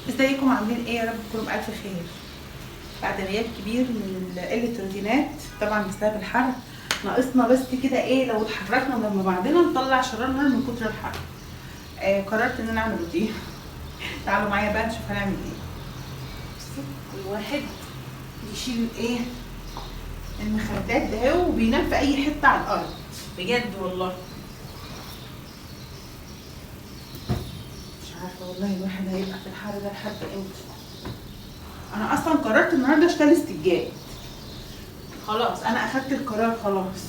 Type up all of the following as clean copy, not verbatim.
ازيكم عاملين ايه؟ يا رب تكونوا بألف خير. بعد غياب كبير من قلة روتينات طبعا بسبب الحر، ناقصنا بس كده ايه لو اتحركنا جنب بعضنا نطلع شرارنا من كتر الحر. قررت ان انا اعمل روتين. تعالوا معايا بقى نشوف هنعمل ايه. بصوا كل واحد يشيل ايه المخدات ده وبينام في اي حته على الارض بجد والله. مش عارفه والله الواحد هيبقى في الحر ده لحد امتى. انا اصلا قررت النهارده اشتري سجاد، خلاص انا اخدت القرار خلاص.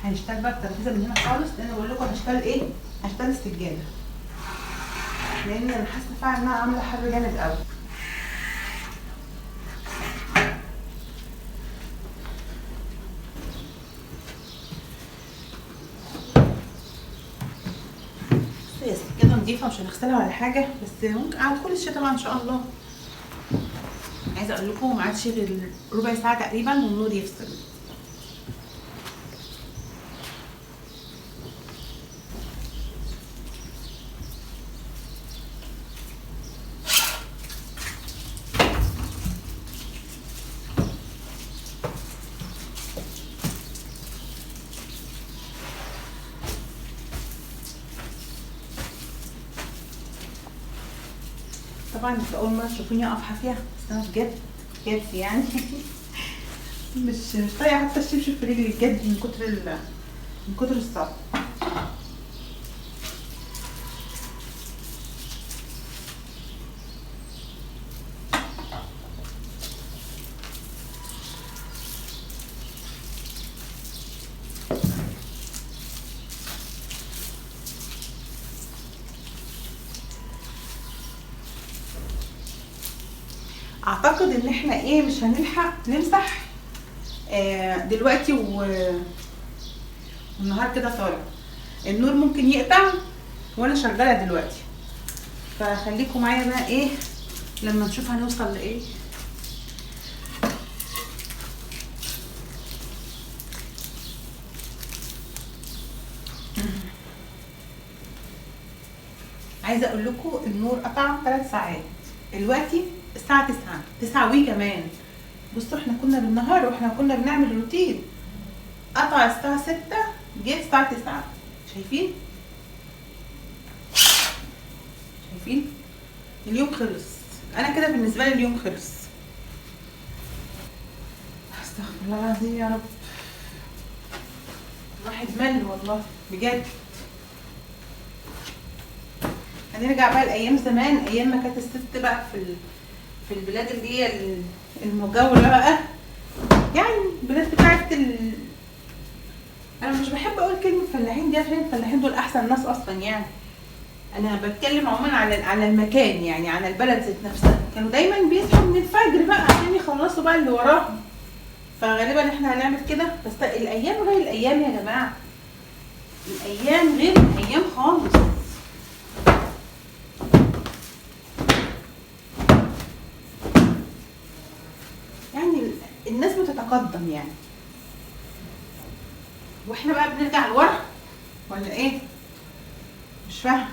هنشتغل بقى الترابيزه من هنا خالص، لان بقول لكم هشتغل ايه، هشتغل السجاده، لان انا حاسه فعلا انها عامله حر جامد قوي. هي السجاده نضيفه مش هنغسلها ولا حاجه، بس ممكن على كل الشتا بقى ان شاء الله. عايزه اقول لكم ما عادش غير ربع ساعه تقريبا والنور يفصل. طبعا انتوا اول مره تشوفوني اقف حافيه، بس انا بجد بجد يعني مش طايقه حتى الشبشب في رجلي بجد من كتر الصعب. اعتقد ان احنا ايه مش هنلحق نمسح دلوقتي والنهار كده طالع، النور ممكن يقطع وانا شغاله دلوقتي، فخليكم معايا بقى ايه لما نشوف هنوصل لايه. عايزه اقول لكم النور قطع 3 ساعات، دلوقتي الساعه 9 وي كمان. بصوا احنا كنا بالنهار واحنا كنا بنعمل روتين، قطع الساعه 6 جه الساعه 9. شايفين اليوم خلص، انا كده بالنسبه لي اليوم خلص. استغفر الله العظيم يا رب، الواحد مل والله بجد. هنرجع بقى لايام زمان، ايام ما كانت الست بقى في البلاد اللي هي المجاوره بقى، يعني البلاد بتاعت انا مش بحب اقول كلمه فلاحين دي عشان الفلاحين دول احسن ناس اصلا، يعني انا بتكلم عموما على المكان، يعني على البلد ذات نفسها. كانوا دايما بيصحوا من الفجر بقى عشان يخلصوا بقى اللي وراهم، فغالبا احنا هنعمل كده. بس الايام غير الايام يا جماعه، الايام غير الايام خالص. يعني الناس بتتقدم يعني، واحنا بقى بنرجع لورا ولا ايه؟ مش فاهمه.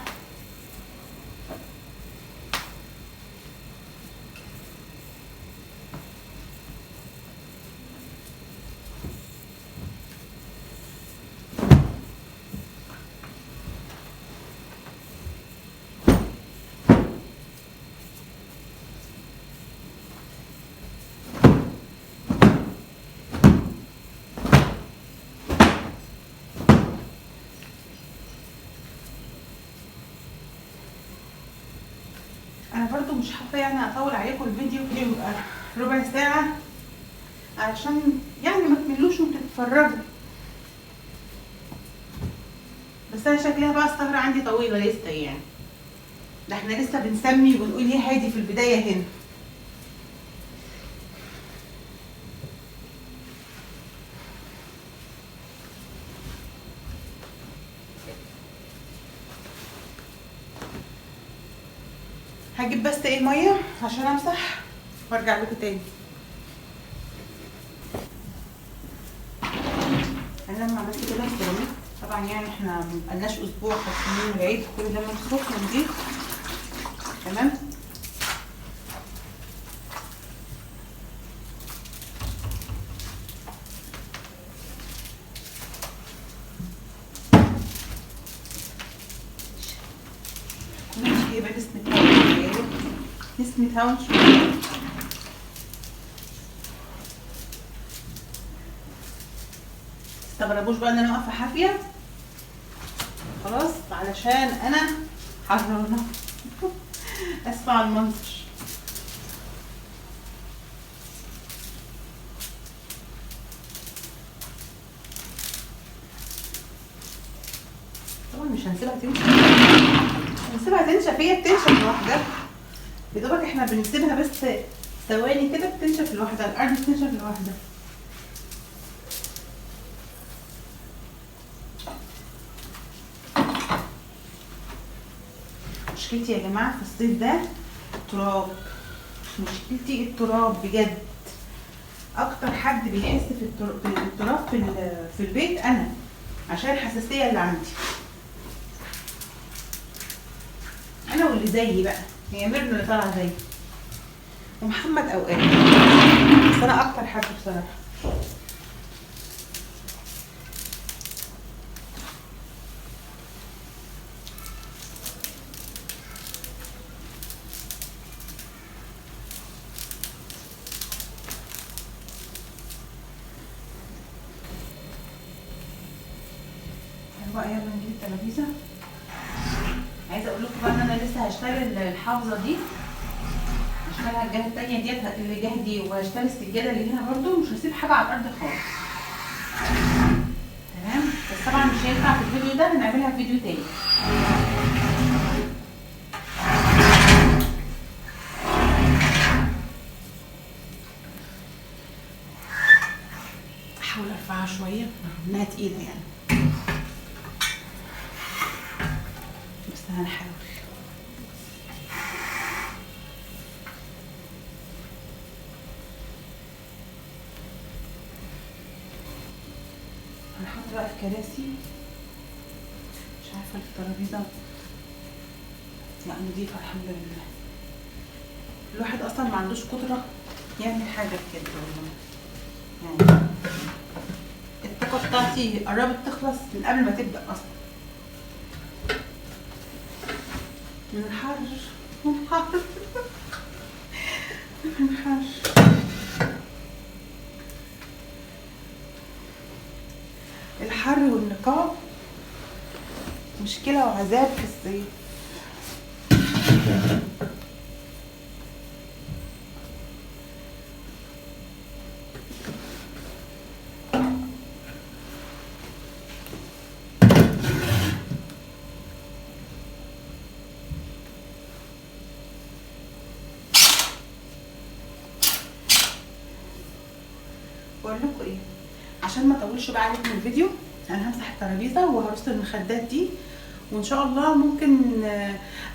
انا برضو مش حابه يعني اطول عليكم الفيديو كده يبقى ربع ساعه، علشان يعني ما تملوش وانتوا بتتفرجوا. بس انا شكلها بقى السهره عندي طويله لسه، يعني ده احنا لسه بنسمي وبنقول ايه هادي في البدايه هنا. هجيب بس ايه ميه عشان امسح وارجع لكم تاني. لما عملت كده السيراميك، طبعا يعني احنا مبقالناش اسبوع خارجين من العيد، كل ده مخصوص من دي. تمام. ماشي، يبقى نسمة هوا، نسمة هوا شوية. متستغربوش بقى ان انا واقفة حافية خلاص، علشان انا حرانة. اسفة على المنظر. طبعا مش هنسيبها تنشف، هنسيبها تنشف، هي بتنشف لوحدها يا دوبك، احنا بنسيبها بس ثواني كده بتنشف لوحدها، الارض بتنشف لوحدها. مشكلتي يا جماعه في الصيف ده التراب، مشكلتي التراب بجد. اكتر حد بيحس في التراب في البيت انا، عشان الحساسيه اللي عندي انا، واللي زيي بقى هي ميرنا اللي طالعه زيي ومحمد اوقات، بس انا اكتر حد بصراحه. بقى يلا نجيب الترابيزه. عايزه اقول لكم بقى ان انا لسه هشتغل الحافظه دي، هشتغل الجهه التانيه ديت، الجهه دي، وهشتغل السجاده اللي هنا برده، مش هسيب حاجه على الارض خالص. تمام. بس طبعا مش هينفع في الفيديو ده، هنعملها في فيديو تاني. احاول ارفعها شويه انها تقيله يعني، بس هنحاول. هنحط بقى الكراسي، مش عارفه الترابيزه لا نضيفه الحمد لله. الواحد اصلا ما عندوش قدره يعمل حاجه بجد والله، يعني الطاقه بتاعتي قربت تخلص من قبل ما تبدا اصلا، من الحر، من الحر، من الحر. الحر والنقاب مشكله وعذاب في الصيف. بقول لكم ايه، عشان ما اطولش بقى عليكم الفيديو، انا همسح الترابيزه وهرص المخدات دي، وان شاء الله ممكن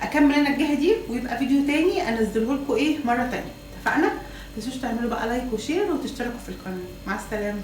اكمل انا الجهه دي، ويبقى فيديو تاني انزله لكم ايه مره تانيه. اتفقنا؟ متنسوش تعملوا بقى لايك وشير وتشتركوا في القناه. مع السلامه.